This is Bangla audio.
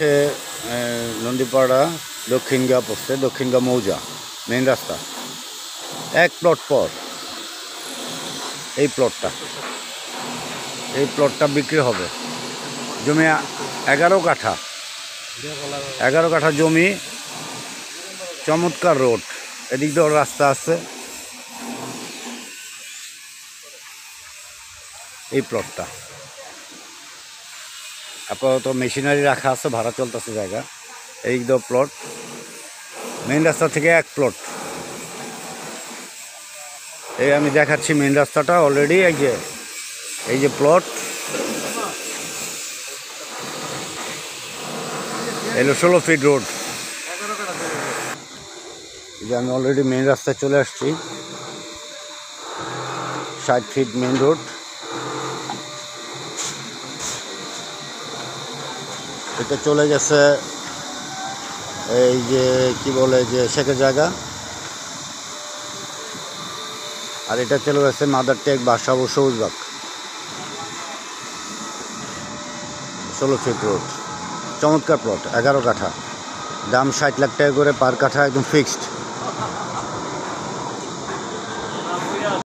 হচ্ছে নন্দীপাড়া দক্ষিণগাঁ পড়ছে, দক্ষিণগাঁ মৌজা মেন রাস্তা। এক প্লট পর এই প্লটটা বিক্রি হবে। জমি 11 কাঠা, 11 কাঠা জমি, চমৎকার রোড, এদিক দিয়ে রাস্তা আছে। এই প্লটটা আপাতত মেশিনারি রাখা আছে, ভাড়া চলতেছে জায়গা। এদিক দিয়ে প্লট, মেন রাস্তা থেকে এক প্লট। এই আমি দেখাচ্ছি মেন রাস্তাটা অলরেডি। এই যে প্লট, এলো 16 ফিট রোড। এই যে আমি অলরেডি মেন রাস্তায় চলে আসছি, 60 ফিট মেন রোড। এটা চলে গেছে এই যে কি বলে যে শেখের জায়গা, আর এটা চলে গেছে মাদার টেক বাসাবো সবুজবাগ। 16 ফিট রোড, চমৎকার প্লট, 11 কাঠা, দাম 60 লাখ টাকা করে পার কাঠা, একদম ফিক্সড।